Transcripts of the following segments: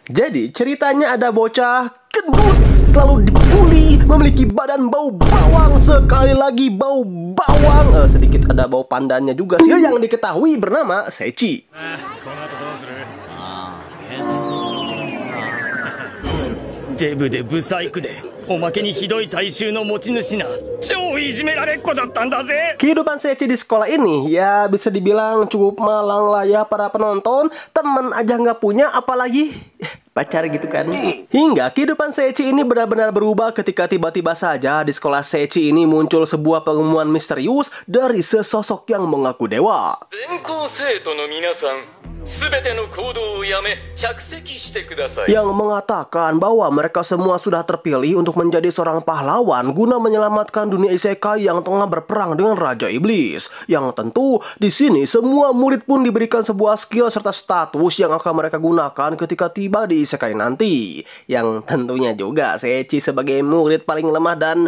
Jadi ceritanya ada bocah gendut, selalu dibully, memiliki badan bau bawang, sekali lagi bau bawang, sedikit ada bau pandannya juga sih, yang diketahui bernama Seichi. Kehidupan Seichi di sekolah ini ya bisa dibilang cukup malang lah ya para penonton. Temen aja nggak punya, apalagi pacar gitu kan. Hingga kehidupan Seichi ini benar-benar berubah ketika tiba-tiba saja di sekolah Seichi ini muncul sebuah pengumuman misterius dari sesosok yang mengaku dewa. Yang mengatakan bahwa mereka semua sudah terpilih untuk menjadi seorang pahlawan guna menyelamatkan dunia isekai yang tengah berperang dengan Raja Iblis. Yang tentu di sini semua murid pun diberikan sebuah skill serta status yang akan mereka gunakan ketika tiba di isekai nanti. Yang tentunya juga Seichi sebagai murid paling lemah dan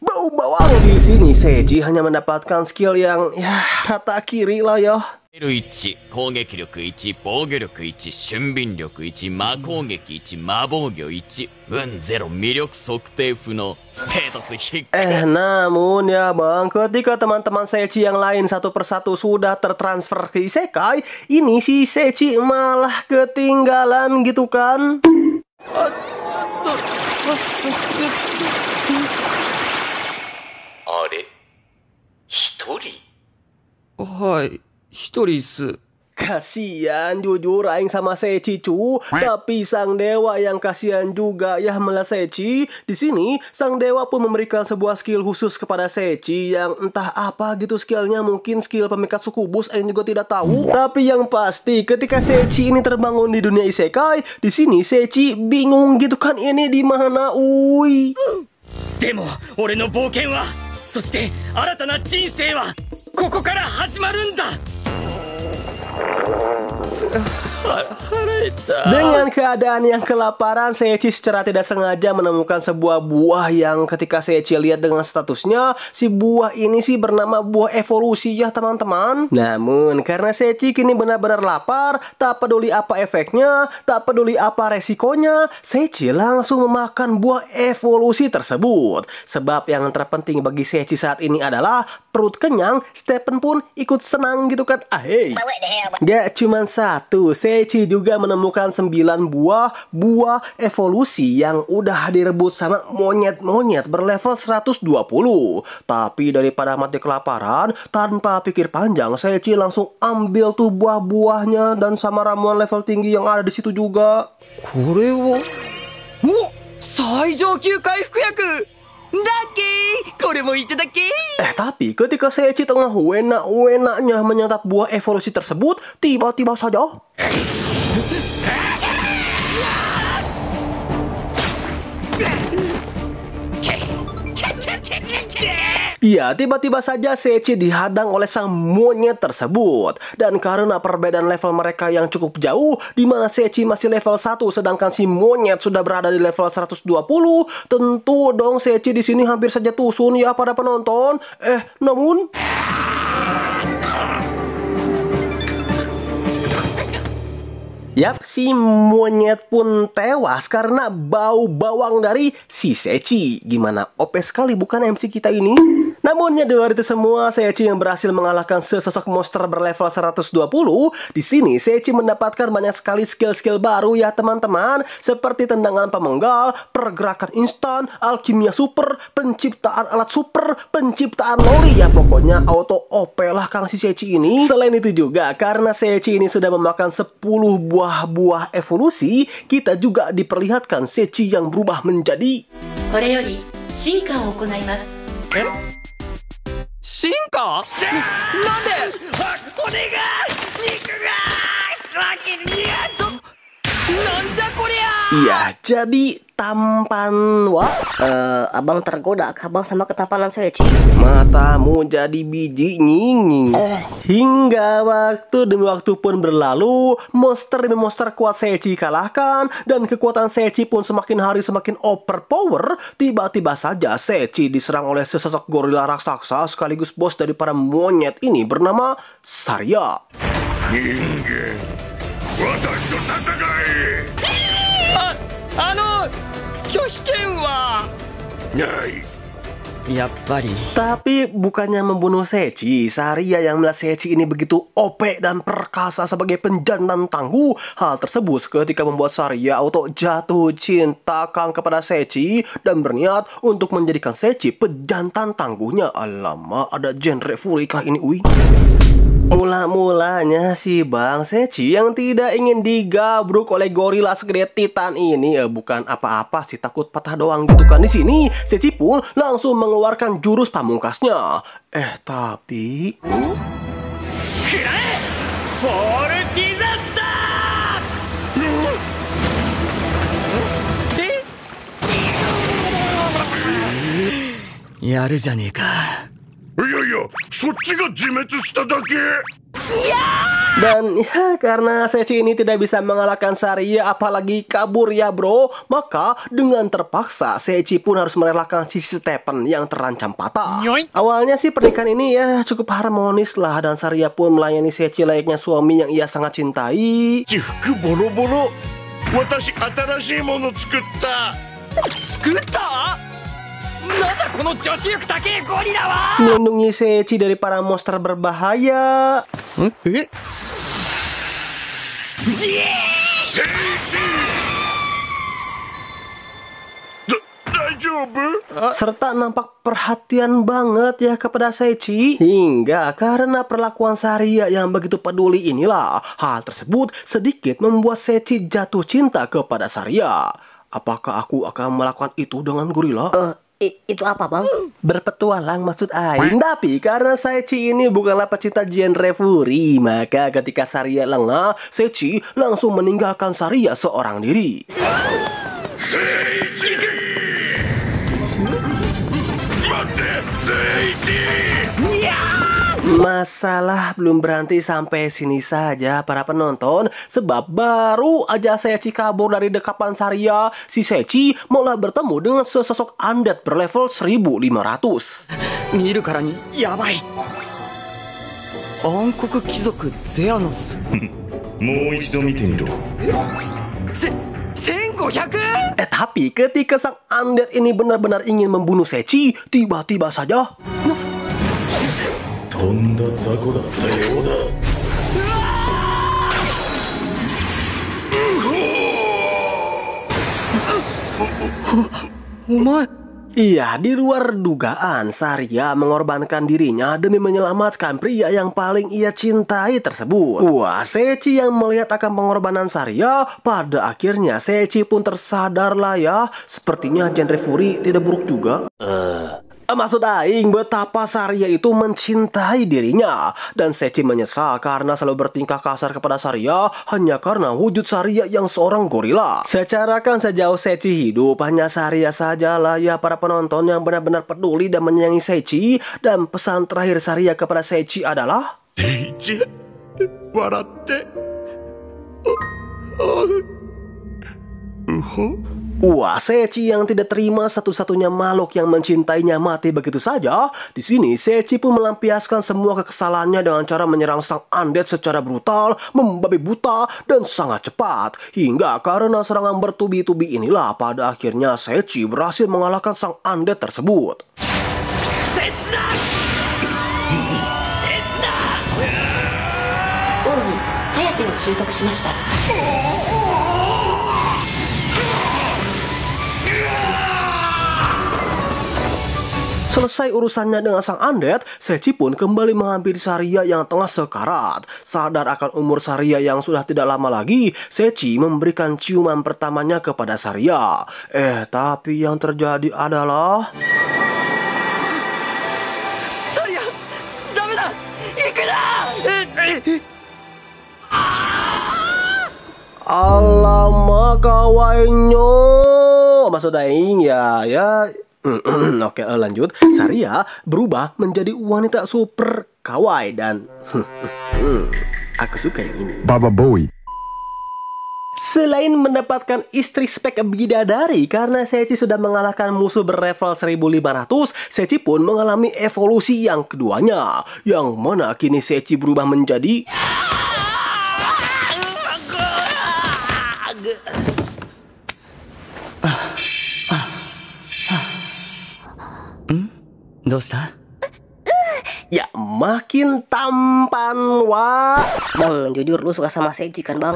bau bawang di sini. Seichi hanya mendapatkan skill yang ya rata kiri lah ya. 1、攻撃力1、防御力1、俊敏力1、魔攻撃1、魔防御1、運0、魅力測定不能、ステータス低い。 Namun ya bang, ketika teman-teman Seichi yang lain satu persatu sudah tertransfer ke isekai, ini si Seichi malah ketinggalan gitu kan. Are? Hitori? Hai, hitori desu. Kasian jujur aing sama Seichi cu, tapi sang dewa yang kasihan juga ya melihat Seichi. Di sini sang dewa pun memberikan sebuah skill khusus kepada Seichi yang entah apa gitu skillnya, mungkin skill pemikat sukubus, aing juga tidak tahu. Tapi yang pasti ketika Seichi ini terbangun di dunia isekai, di sini Seichi bingung gitu kan, ini di mana, uy. でも俺の冒険は、そして新たな人生はここから始まるんだ。 Dengan keadaan yang kelaparan, Seichi secara tidak sengaja menemukan sebuah buah yang ketika Seichi lihat dengan statusnya, si buah ini sih bernama buah evolusi ya teman-teman. Namun karena Seichi kini benar-benar lapar, tak peduli apa efeknya, tak peduli apa resikonya, Seichi langsung memakan buah evolusi tersebut. Sebab yang terpenting bagi Seichi saat ini adalah perut kenyang, Stephen pun ikut senang gitu kan. Ahey. Gak cuman satu, Seichi juga menemukan 9 buah evolusi yang udah direbut sama monyet-monyet berlevel 120. Tapi daripada mati kelaparan, tanpa pikir panjang, Seichi langsung ambil tuh buah-buahnya dan sama ramuan level tinggi yang ada di situ juga. Kore wa... Oh! Saijoukyū Kaifuku Yaku! Daki! Kore mo itadaki! Tapi ketika Seichi tengah wena-wenanya menyantap buah evolusi tersebut, tiba-tiba saja iya, tiba-tiba saja Seichi dihadang oleh sang monyet tersebut. Dan karena perbedaan level mereka yang cukup jauh, di mana Seichi masih level 1 sedangkan si monyet sudah berada di level 120, tentu dong Seichi di sini hampir saja tusun ya para penonton. Namun yap, si monyet pun tewas karena bau bawang dari si Seichi. Gimana OP sekali bukan MC kita ini? Namunnya di luar itu semua, Seichi yang berhasil mengalahkan sesosok monster berlevel 120. Di sini Seichi mendapatkan banyak sekali skill-skill baru ya teman-teman, seperti tendangan pemenggal, pergerakan instan, alkimia super, penciptaan alat super, penciptaan loli, ya pokoknya auto OP lah Kang si Seichi ini. Selain itu juga karena Seichi ini sudah memakan 10 buah evolusi, kita juga diperlihatkan Seichi yang berubah menjadi これより進化を行います。 進化？なんで？骨が肉が先になんじゃこりゃ！ iya, jadi tampan. Wah, Abang tergoda abang sama ketampanan Seichi. matamu jadi biji nying. Hingga waktu demi waktu pun berlalu, monster demi monster kuat Seichi kalahkan, dan kekuatan Seichi pun semakin hari semakin overpower. Tiba-tiba saja Seichi diserang oleh sesosok gorila raksasa sekaligus bos dari para monyet ini bernama Sarya. 人間、私と戦え。拒否権はない。やっぱり Tapi bukannya membunuh Seichi, Saria yang melihat Seichi ini begitu OP dan perkasa sebagai penjantan tangguh. Hal tersebut ketika membuat Saria auto jatuh cinta kepada Seichi dan berniat untuk menjadikan Seichi pejantan tangguhnya. Alamak, ada genre Fury kah ini, ui? Mula-mulanya si Bang Seichi yang tidak ingin digabruk oleh gorila segede Titan ini bukan apa-apa sih, takut patah doang gitu kan. Di sini Seichi pun langsung mengeluarkan jurus pamungkasnya. Tapi フォールディザスターやるじゃねえか。いやいや、そっちが自滅しただけ。 dan ya karena Seichi ini tidak bisa mengalahkan Saria apalagi kabur ya bro, maka dengan terpaksa Seichi pun harus merelakan si Stephen yang terancam patah. Awalnya sih pernikahan ini ya cukup harmonis lah dan Saria pun melayani Seichi layaknya suami yang ia sangat cintai. 服ボロボロ。私新しいもの作った。作った？なんだこの女子力高えゴリラは。 Melindungi Seichi dari para monster berbahaya. え？ジエ聖地。大丈夫？ Serta nampak perhatian banget ya kepada Seichi. Hingga karena perlakuan Saria yang begitu peduli inilah, hal tersebut sedikit membuat Seichi jatuh cinta kepada Saria. Apakah aku akan melakukan itu dengan gorila? Itu apa, Bang? Berpetualang maksud Aing. Tapi karena Seichi ini bukanlah pecinta genre Fury, maka ketika Saria lengah, Seichi langsung meninggalkan Saria seorang diri. Seichi! Mate, Seichi! Masalah belum berhenti sampai sini saja para penonton, sebab baru aja Seichi kabur dari dekapan Saria, si Seichi malah bertemu dengan sesosok undead berlevel 1500. 見るからにやばい。暗黒貴族ゼアノス。もう一度見てみろ。 1500？ Tapi ketika sang undead ini benar-benar ingin membunuh Seichi, tiba-tiba saja とんだ雑魚だったようだ。お前。 Iya, di luar dugaan, Saria mengorbankan dirinya demi menyelamatkan pria yang paling ia cintai tersebut. Wah, Seichi yang melihat akan pengorbanan Saria, pada akhirnya Seichi pun tersadar lah ya. Sepertinya genre Fury tidak buruk juga. Maksud Aing, betapa Saria itu mencintai dirinya. Dan Seichi menyesal karena selalu bertingkah kasar kepada Saria hanya karena wujud Saria yang seorang gorila. Secara kan sejauh Seichi hidup, hanya Saria sajalah ya para penonton yang benar-benar peduli dan menyayangi Seichi. Dan pesan terakhir Saria kepada Seichi adalah 聖一、笑って。うほ。 Wah, Seichi yang tidak terima satu-satunya makhluk yang mencintainya mati begitu saja. Di sini Seichi pun melampiaskan semua kekesalannya dengan cara menyerang sang undead secara brutal, membabi buta, dan sangat cepat. Hingga karena serangan bertubi-tubi inilah pada akhirnya Seichi berhasil mengalahkan sang undead tersebut. 王に颯を習得しました。 Selesai urusannya dengan sang undead, Seichi pun kembali menghampiri Saria yang tengah sekarat. Sadar akan umur Saria yang sudah tidak lama lagi, Seichi memberikan ciuman pertamanya kepada Saria. Tapi yang terjadi adalah... Saria! ダメだ! 行くな! Alamak kawainya. Maksud Aing ya. Oke, lanjut. Saria berubah menjadi wanita super kawaii dan aku suka yang ini. Baba Boy. Selain mendapatkan istri spek bidadari karena Seichi sudah mengalahkan musuh berlevel 1500, Seichi pun mengalami evolusi yang keduanya, yang mana kini Seichi berubah menjadi どうした？ Ya, makin tampan, Wak. Bang, jujur lu suka sama Seichi kan, Bang?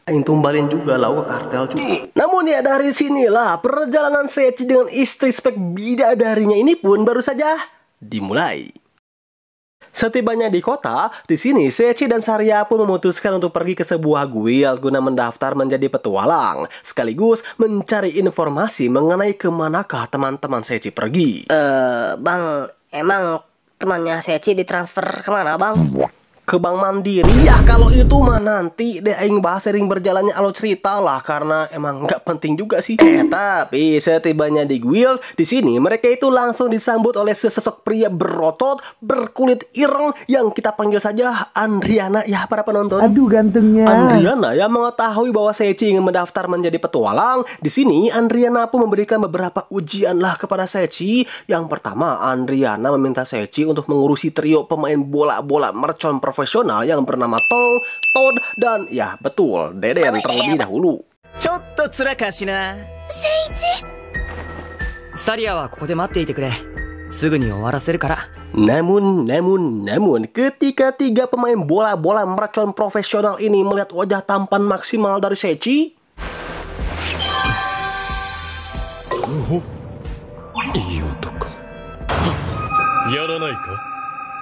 Aing tumbalin juga lah ke kartel cuy. Namun ya dari sinilah perjalanan Seichi dengan istri spek bidadarinya ini pun baru saja dimulai. Setibanya di kota, di sini Seichi dan Saria pun memutuskan untuk pergi ke sebuah guild guna mendaftar menjadi petualang, sekaligus mencari informasi mengenai kemanakah teman-teman Seichi pergi. Bang, emang temannya Seichi ditransfer kemana, Bang? Ke Bank Mandiri ya, kalau itu mah nanti deh aing bahas sering berjalannya alur cerita lah, karena emang nggak penting juga sih. Tapi setibanya di guild, di sini mereka itu langsung disambut oleh sesosok pria berotot berkulit ireng yang kita panggil saja Andriana ya para penonton. Aduh gantengnya. Andriana yang mengetahui bahwa Seichi ingin mendaftar menjadi petualang. Di sini Andriana pun memberikan beberapa ujian lah kepada Seichi. Yang pertama, Andriana meminta Seichi untuk mengurusi trio pemain bola-bola mercon profesional yang bernama Tong, Todd, dan ya betul, Deden terlebih dahulu. ちょっと辛かしな。サリアはここで待っていてくれ。すぐに終わらせるから。 Namun, ketika tiga pemain bola-bola mercon profesional ini melihat wajah tampan maksimal dari Seichi, いい男やらないか。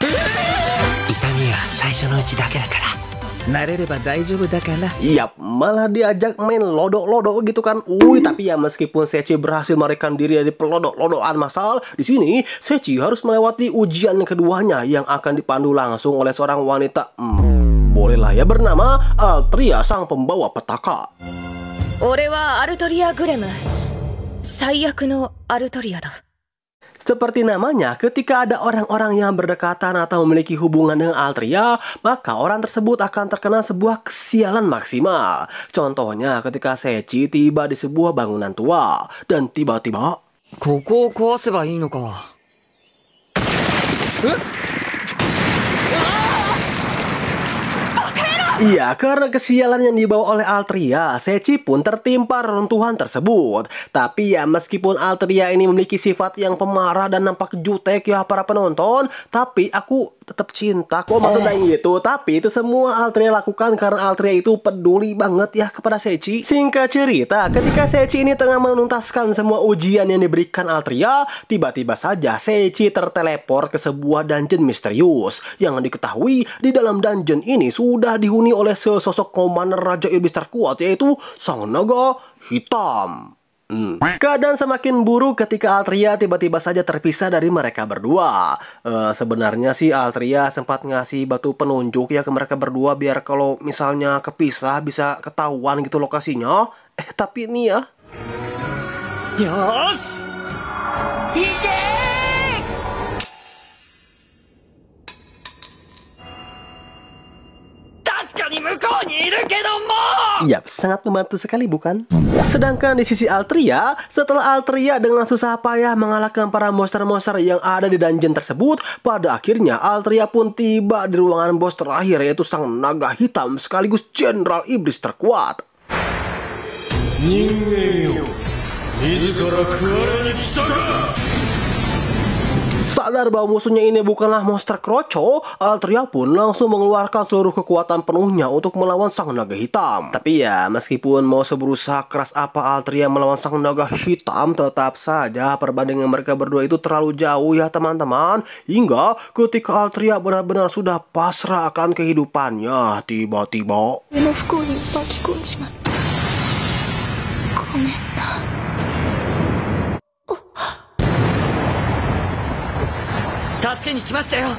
痛みは最初のうちだけだから慣れれば大丈夫だから。 yap, malah diajak main lodo-lodo gitu kan. Tapi ya meskipun Seichi berhasil melarikan diri dari pelodok-lodokan masal, di sini Seichi harus melewati ujian keduanya yang akan dipandu langsung oleh seorang wanita. Bolehlah ya, bernama Altria, sang pembawa petaka. 俺はアルトリア・グレム。最悪のアルトリアだ。 Seperti namanya, ketika ada orang-orang yang berdekatan atau memiliki hubungan dengan Altria, maka orang tersebut akan terkena sebuah kesialan maksimal. Contohnya ketika Seichi tiba di sebuah bangunan tua, dan tiba-tiba... ここを壊せばいいのか。 Iya, karena kesialan yang dibawa oleh Altria, Seichi pun tertimpa reruntuhan tersebut. Tapi ya meskipun Altria ini memiliki sifat yang pemarah dan nampak jutek ya para penonton, tapi aku tetap cinta kok, maksudnya gitu. Tapi itu semua Altria lakukan karena Altria itu peduli banget ya kepada Seichi. Singkat cerita, ketika Seichi ini tengah menuntaskan semua ujian yang diberikan Altria, tiba-tiba saja Seichi terteleport ke sebuah dungeon misterius. Yang diketahui di dalam dungeon ini sudah dihuni oleh sesosok komander Raja Iblis terkuat, yaitu Sang Naga Hitam. Keadaan semakin buruk ketika Altria tiba-tiba saja terpisah dari mereka berdua. Sebenarnya sih Altria sempat ngasih batu penunjuk ya ke mereka berdua biar kalau misalnya kepisah bisa ketahuan gitu lokasinya. Tapi ini ya. Yosh! Ike! Yap, sangat membantu sekali bukan? Sedangkan di sisi Altria, setelah Altria dengan susah payah mengalahkan para monster-monster yang ada di dungeon tersebut, pada akhirnya Altria pun tiba di ruangan bos terakhir, yaitu Sang Naga Hitam sekaligus Jenderal Iblis terkuat. Sadar bahwa musuhnya ini bukanlah monster kroco, Altria pun langsung mengeluarkan seluruh kekuatan penuhnya untuk melawan Sang Naga Hitam. Tapi ya, meskipun mau seberusaha keras apa Altria melawan Sang Naga Hitam, tetap saja perbandingan mereka berdua itu terlalu jauh ya teman-teman. Hingga ketika Altria benar-benar sudah pasrah akan kehidupannya, tiba-tiba... 助けに来ましたよ、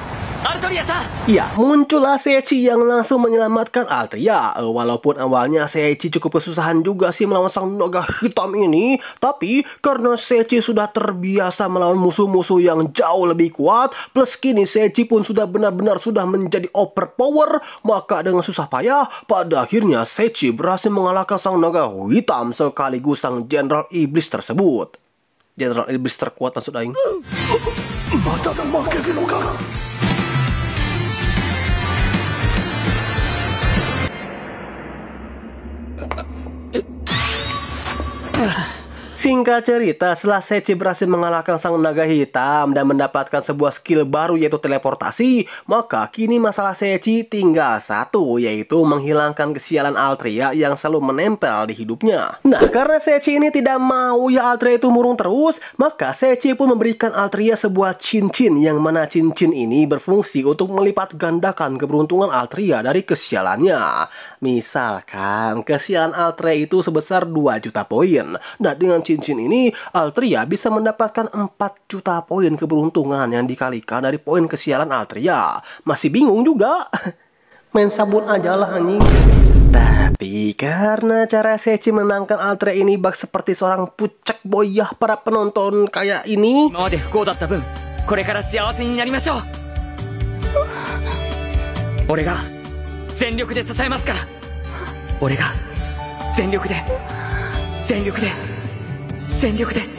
アルトリアさん。 Ya, muncullah Seichi yang langsung menyelamatkan Altria. Walaupun awalnya Seichi cukup kesusahan juga sih melawan Sang Naga Hitam ini, tapi karena Seichi sudah terbiasa melawan musuh-musuh yang jauh lebih kuat, plus kini Seichi pun sudah benar-benar sudah menjadi overpower, maka dengan susah payah, pada akhirnya Seichi berhasil mengalahkan Sang Naga Hitam sekaligus Sang Jenderal Iblis tersebut. Jenderal Iblis terkuat maksud aing. Singkat cerita, setelah Seichi berhasil mengalahkan sang naga hitam dan mendapatkan sebuah skill baru yaitu teleportasi, maka kini masalah Seichi tinggal satu, yaitu menghilangkan kesialan Altria yang selalu menempel di hidupnya. Nah, karena Seichi ini tidak mau ya Altria itu murung terus, maka Seichi pun memberikan Altria sebuah cincin, yang mana cincin ini berfungsi untuk melipat gandakan keberuntungan Altria dari kesialannya. Misalkan kesialan Altria itu sebesar 2 juta poin. Nah, dengan cincin ini Altria bisa mendapatkan 4 juta poin keberuntungan yang dikalikan dari poin kesialan Altria. Masih bingung juga? Main sabun aja lah anjing. Tapi karena cara Seichi menangkan Altria ini bak seperti seorang pucek boyah para penonton kayak ini.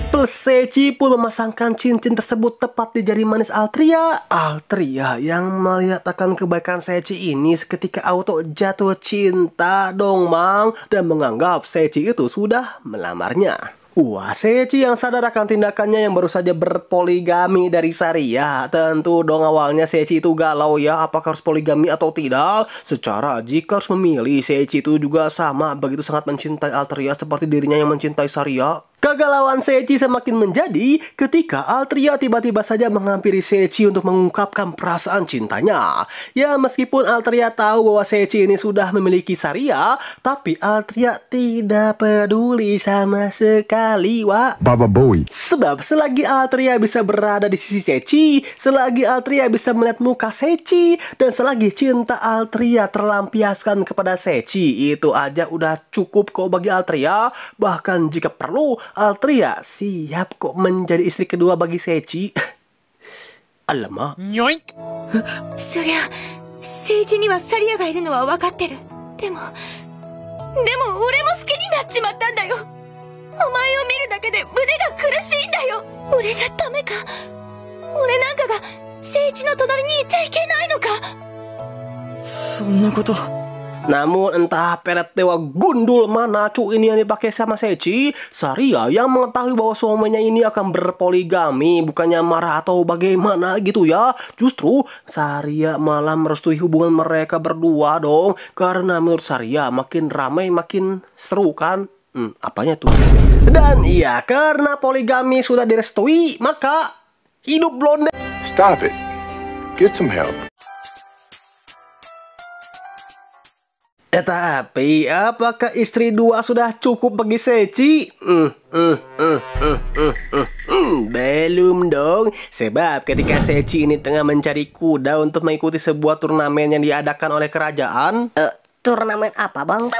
Plus Seichi pun memasangkan cincin tersebut tepat di jari manis Altria. Altria yang melihat akan kebaikan Seichi ini seketika auto jatuh cinta dong mang, dan menganggap Seichi itu sudah melamarnya. Wah, Seichi yang sadar akan tindakannya yang baru saja berpoligami dari Saria. Tentu dong awalnya Seichi itu galau ya, apakah harus poligami atau tidak. Secara jika harus memilih, Seichi itu juga sama begitu sangat mencintai Altria seperti dirinya yang mencintai Saria. Kegalauan Seichi semakin menjadi ketika Altria tiba-tiba saja menghampiri Seichi untuk mengungkapkan perasaan cintanya. Ya, meskipun Altria tahu bahwa Seichi ini sudah memiliki Saria, tapi Altria tidak peduli sama sekali, wa. Baba Boy. Sebab selagi Altria bisa berada di sisi Seichi, selagi Altria bisa melihat muka Seichi, dan selagi cinta Altria terlampiaskan kepada Seichi, itu aja udah cukup kok bagi Altria. Bahkan jika perlu, Altria siap kok menjadi istri kedua bagi Seichi. Alamak. そりゃ政治にはサリアがいるのは分かってる。でも俺も好きになっちまったんだよ。お前を見るだけで胸が苦しいんだよ。俺じゃダメか。俺なんかが政治の隣にいちゃいけないのか。そんなこと。 Namun entah peret dewa gundul mana cu ini yang dipakai sama Seichi, Saria yang mengetahui bahwa suaminya ini akan berpoligami bukannya marah atau bagaimana gitu ya. Justru Saria malah merestui hubungan mereka berdua dong. Karena menurut Saria makin ramai makin seru kan. Apanya tuh? Dan iya, karena poligami sudah direstui, maka hidup blonde. Stop it. Get some help. Tapi apakah istri dua sudah cukup bagi Seichi? Belum dong. Sebab ketika Seichi ini tengah mencari kuda untuk mengikuti sebuah turnamen yang diadakan oleh kerajaan. Turnamen apa bang?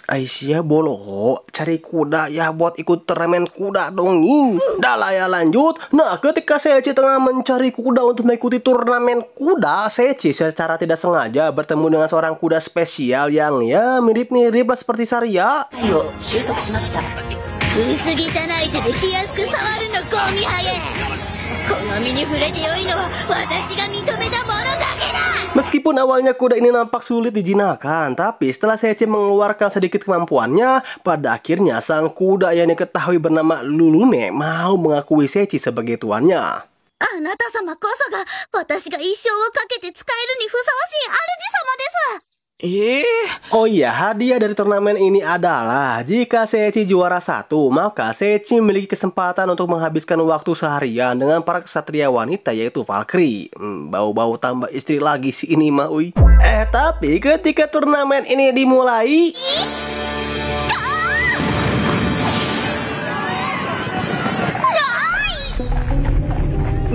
Aisyah bolo cari kuda ya buat ikut turnamen kuda donging. Dah lah ya lanjut. Nah, ketika Seichi tengah mencari kuda untuk mengikuti turnamen kuda, Seichi secara tidak sengaja bertemu dengan seorang kuda spesial yang ya mirip-mirip seperti Saria. Ayo, 習得しました。薄汚い手で気安く触るのゴミハゲ。この身に触れて良いのは私が認めたものだけだ。 Meskipun awalnya kuda ini nampak sulit dijinakkan, tapi setelah Seichi mengeluarkan sedikit kemampuannya, pada akhirnya sang kuda yang diketahui bernama Lulune mau mengakui Seichi sebagai tuannya. あなた様こそが私が一生をかけて使えるにふさわしい主様です。 Oh iya, hadiah dari turnamen ini adalah jika Seichi juara 1, maka Seichi memiliki kesempatan untuk menghabiskan waktu seharian dengan para kesatria wanita yaitu Valkyrie. Bau-bau tambah istri lagi si ini mah uy. Tapi ketika turnamen ini dimulai,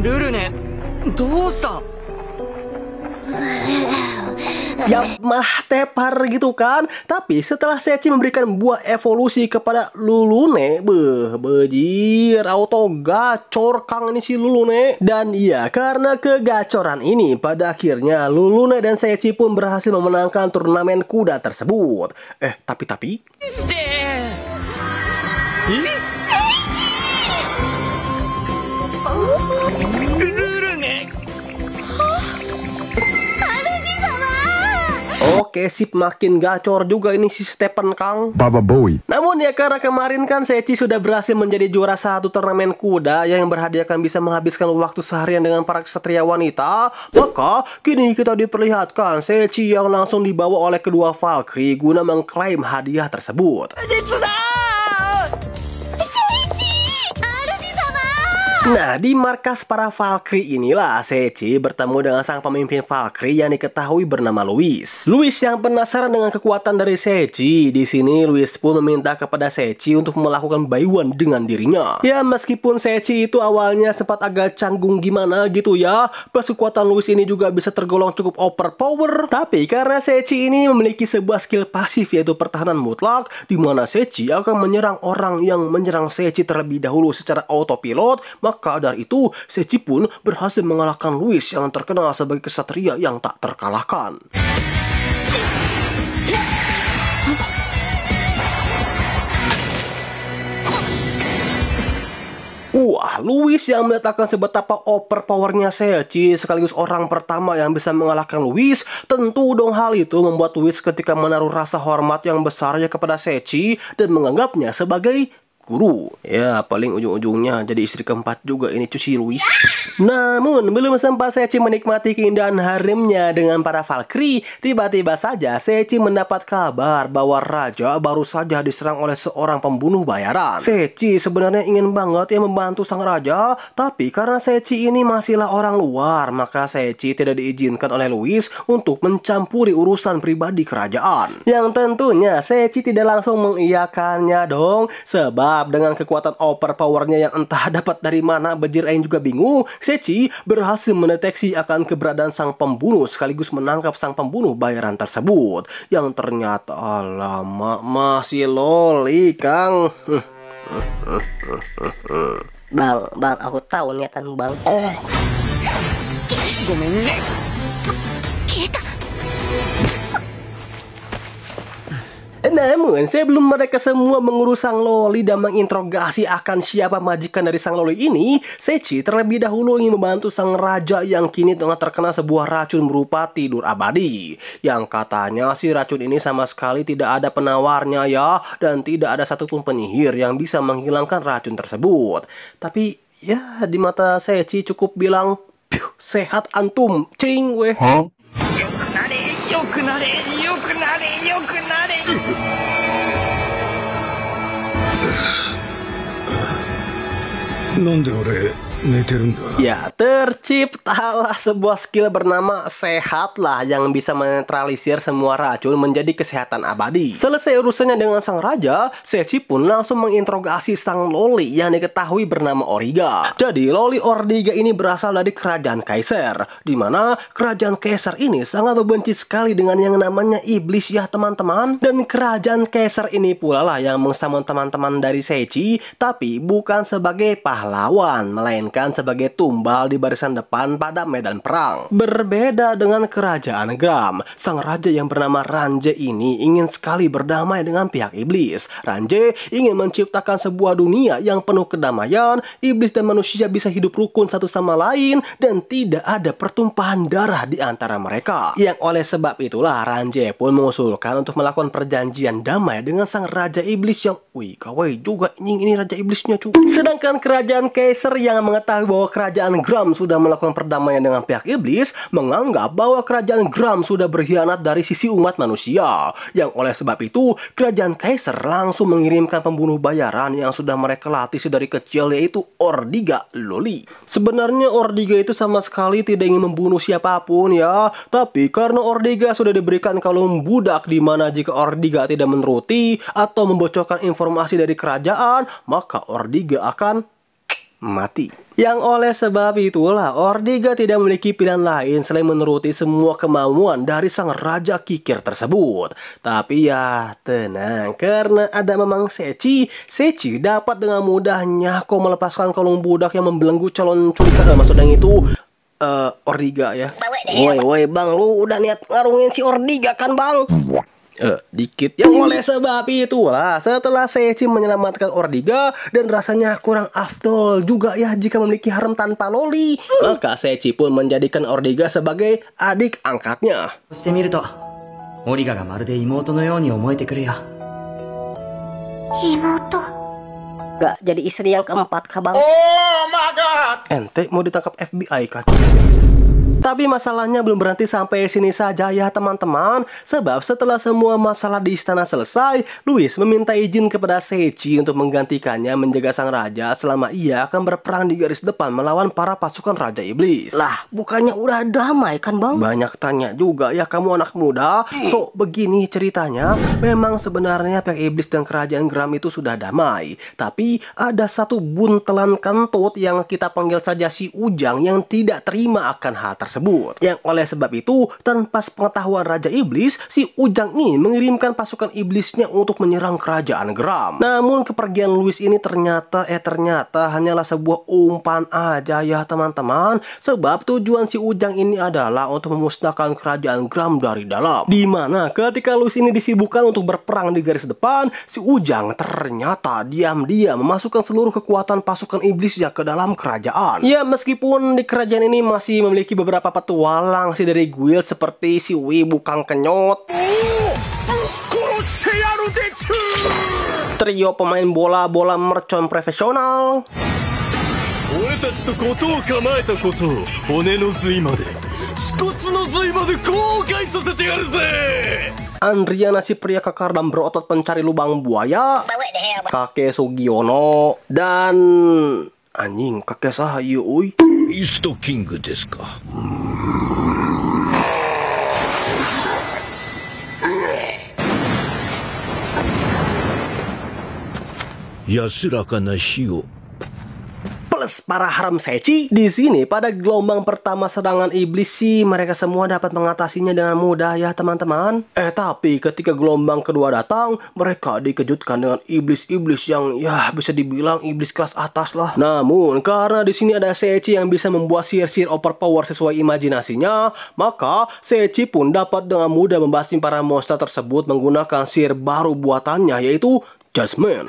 Lulune, どうした? ya malah tepar gitu kan. Tapi setelah Seichi memberikan buah evolusi kepada Lulune, bejir auto gacor kang ini si Lulune. Dan iya, karena kegacoran ini pada akhirnya Lulune dan Seichi pun berhasil memenangkan turnamen kuda tersebut. Tapi Oke, sip, makin gacor juga ini si Stephen Kang. Baba Bowie. Namun ya karena kemarin kan Seichi sudah berhasil menjadi juara satu turnamen kuda yang berhadiahkan bisa menghabiskan waktu seharian dengan para ksatria wanita, maka kini kita diperlihatkan Seichi yang langsung dibawa oleh kedua Valkyrie guna mengklaim hadiah tersebut. Nah, di markas para Valkyrie inilah Seichi bertemu dengan sang pemimpin Valkyrie yang diketahui bernama Louis. Louis yang penasaran dengan kekuatan dari Seichi. Di sini Louis pun meminta kepada Seichi untuk melakukan baiwan dengan dirinya. Ya, meskipun Seichi itu awalnya sempat agak canggung gimana gitu ya, plus kekuatan Louis ini juga bisa tergolong cukup overpower. Tapi karena Seichi ini memiliki sebuah skill pasif yaitu pertahanan mutlak, di mana Seichi akan menyerang orang yang menyerang Seichi terlebih dahulu secara autopilot. Maka dari itu, Seichi pun berhasil mengalahkan Louis yang terkenal sebagai ksatria yang tak terkalahkan. Wah, Louis yang menyatakan seberapa overpowernya Seichi sekaligus orang pertama yang bisa mengalahkan Louis. Tentu dong hal itu membuat Louis ketika menaruh rasa hormat yang besar ya kepada Seichi dan menganggapnya sebagai guru. Ya, paling ujung-ujungnya jadi istri keempat juga ini cuci Louis. Namun, belum sempat Seichi menikmati keindahan haremnya dengan para Valkyrie, tiba-tiba saja Seichi mendapat kabar bahwa raja baru saja diserang oleh seorang pembunuh bayaran. Seichi sebenarnya ingin banget ya membantu sang raja, tapi karena Seichi ini masihlah orang luar, maka Seichi tidak diizinkan oleh Louis untuk mencampuri urusan pribadi kerajaan. Yang tentunya Seichi tidak langsung mengiyakannya dong, sebab dengan kekuatan overpowernya yang entah dapat dari mana bejir aing juga bingung, Seichi berhasil mendeteksi akan keberadaan sang pembunuh sekaligus menangkap sang pembunuh bayaran tersebut yang ternyata alamak masih loli, Kang. Bang, aku tahu niatan bang. Namun, sebelum mereka semua mengurus sang loli dan menginterogasi akan siapa majikan dari sang loli ini, Seichi terlebih dahulu ingin membantu sang raja yang kini tengah terkena sebuah racun berupa tidur abadi. Yang katanya si racun ini sama sekali tidak ada penawarnya ya, dan tidak ada satupun penyihir yang bisa menghilangkan racun tersebut. Tapi ya di mata Seichi cukup bilang, sehat antum, cing weh. Huh? なんで俺寝てるんだ? Ya, terciptalah sebuah skill bernama Sehatlah yang bisa menetralisir semua racun menjadi kesehatan abadi. Selesai urusannya dengan sang raja, Seichi pun langsung menginterogasi sang loli yang diketahui bernama Origa. Jadi, loli Ordiga ini berasal dari kerajaan Kaiser, di mana kerajaan Kaiser ini sangat membenci sekali dengan yang namanya iblis ya teman-teman. Dan kerajaan Kaiser ini pula lah yang mengsamon teman-teman dari Seichi, tapi bukan sebagai pahlawan, melainkan sebagai tumbal di barisan depan pada medan perang. Berbeda dengan kerajaan Gram, sang raja yang bernama Ranje ini ingin sekali berdamai dengan pihak iblis. Ranje ingin menciptakan sebuah dunia yang penuh kedamaian, iblis dan manusia bisa hidup rukun satu sama lain, dan tidak ada pertumpahan darah di antara mereka. Yang oleh sebab itulah Ranje pun mengusulkan untuk melakukan perjanjian damai dengan sang raja iblis yang, wih kawai juga ini raja iblisnya cu. Sedangkan kerajaan Kaiser yang mengetahui bahwa kerajaan Gram sudah melakukan perdamaian dengan pihak iblis, menganggap bahwa kerajaan Gram sudah berkhianat dari sisi umat manusia. Yang oleh sebab itu, kerajaan Kaiser langsung mengirimkan pembunuh bayaran yang sudah mereka latih sedari kecil, yaitu Ordiga Loli. Sebenarnya Ordiga itu sama sekali tidak ingin membunuh siapapun ya, tapi karena Ordiga sudah diberikan kalung budak di mana jika Ordiga tidak menuruti atau membocorkan informasi dari kerajaan, maka Ordiga akan mati. Yang oleh sebab itulah Ordiga tidak memiliki pilihan lain selain menuruti semua kemauan dari sang raja kikir tersebut. Tapi ya tenang, karena ada memang Seichi dapat dengan mudahnya kok melepaskan kalung budak yang membelenggu calon culikan, maksudnya itu Ordiga ya. Woi bang, lu udah niat ngarungin si Ordiga kan bang? Dikit. Yang oleh sebab itulah setelah Seichi menyelamatkan Ordiga dan rasanya kurang afdol juga ya jika memiliki harem tanpa loli, maka Seichi pun menjadikan Ordiga sebagai adik angkatnya. オリガがまるで妹のように思えてくるよ。妹。 Gak jadi istri yang keempat kah bang? Ente mau ditangkap FBI kan? Tapi masalahnya belum berhenti sampai sini saja ya teman-teman. Sebab setelah semua masalah di istana selesai, Louis meminta izin kepada Seiichi untuk menggantikannya menjaga sang raja selama ia akan berperang di garis depan melawan para pasukan Raja Iblis. Lah, bukannya udah damai kan bang? Banyak tanya juga ya kamu anak muda. So, begini ceritanya. Memang sebenarnya pihak Iblis dan kerajaan Gram itu sudah damai. Tapi ada satu buntelan kentut yang kita panggil saja si Ujang yang tidak terima akan hal tersebut. Yang oleh sebab itu, tanpa pengetahuan Raja Iblis, si Ujang ini mengirimkan pasukan iblisnya untuk menyerang kerajaan Gram. Namun kepergian Louis ini ternyata hanyalah sebuah umpan aja ya teman-teman. Sebab tujuan si Ujang ini adalah untuk memusnahkan kerajaan Gram dari dalam. Dimana ketika Louis ini disibukkan untuk berperang di garis depan, si Ujang ternyata diam-diam memasukkan seluruh kekuatan pasukan iblisnya ke dalam kerajaan. Ya meskipun di kerajaan ini masih memiliki beberapa petualang sih dari guild seperti si Wibu Kang Kenyot, trio pemain bola mercon profesional, Andriana si pria kekar dan berotot pencari lubang buaya, kakek Sugiono, dan anjing kakek sahayu uy. イーストキングですか。安らかな死を。 Plus para haram Seiichi. Di sini pada gelombang pertama serangan iblis sih mereka semua dapat mengatasinya dengan mudah ya teman-teman. Tapi ketika gelombang kedua datang, mereka dikejutkan dengan iblis-iblis yang ya bisa dibilang iblis kelas atas lah. Namun karena di sini ada Seiichi yang bisa membuat sihir-sihir overpower sesuai imajinasinya, maka Seiichi pun dapat dengan mudah membasmi para monster tersebut menggunakan sihir baru buatannya yaitu Judgment.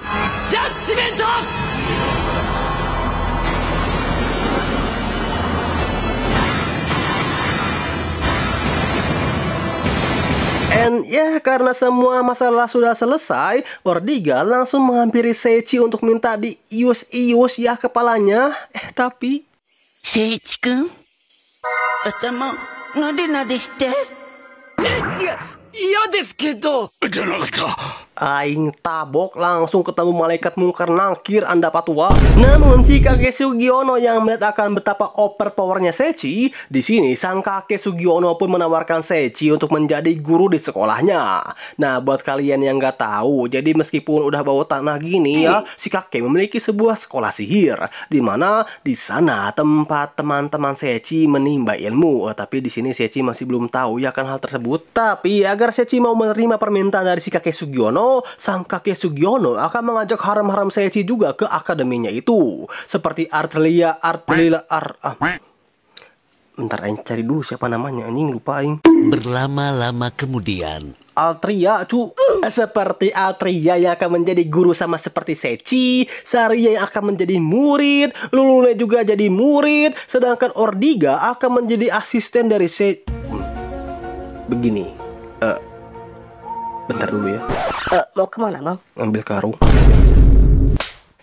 Dan ya karena semua masalah sudah selesai, Ordiga langsung menghampiri Seiichi untuk minta diius-ius ya kepalanya. Tapi Seiichi-kun, atama nade-nade shite. Iya desu kedo. aing tabok langsung ketemu malaikat mungkar nangkir Anda patua. Namun si kakek Sugiono yang melihat akan betapa overpowernya Seiichi, di sini sang kakek Sugiono pun menawarkan Seiichi untuk menjadi guru di sekolahnya. Nah, buat kalian yang nggak tahu, jadi meskipun udah bawa tanah gini ya, si kakek memiliki sebuah sekolah sihir, di mana di sana tempat teman-teman Seiichi menimba ilmu. Tapi di sini Seiichi masih belum tahu ya kan hal tersebut. Tapi agar Seiichi mau menerima permintaan dari si kakek Sugiono, sang kakek Sugiono akan mengajak haram-haram Seiichi juga ke akademinya itu. Seperti bentar aing cari dulu siapa namanya, anjing lupa aing. Berlama-lama kemudian Altria cu. Seperti Altria yang akan menjadi guru sama seperti Seiichi, Saria yang akan menjadi murid, Lulune juga jadi murid, sedangkan Ordiga akan menjadi asisten dari Seiichi. Begini, bentar dulu ya. Mau kemana bang? Ambil karung.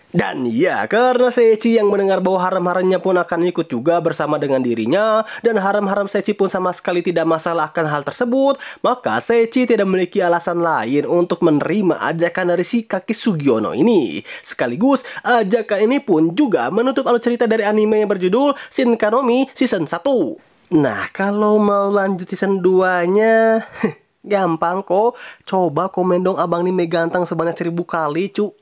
Dan ya, karena Seiichi yang mendengar bahwa haram-haramnya pun akan ikut juga bersama dengan dirinya, dan haram-haram Seiichi pun sama sekali tidak masalah akan hal tersebut, maka Seiichi tidak memiliki alasan lain untuk menerima ajakan dari si kakek Sugiono ini. Sekaligus, ajakan ini pun juga menutup alur cerita dari anime yang berjudul Shinkanomi Season 1. Nah, kalau mau lanjut season 2-nya... gampang kok, coba komen dong abang nih ganteng sebanyak 1000 kali cu.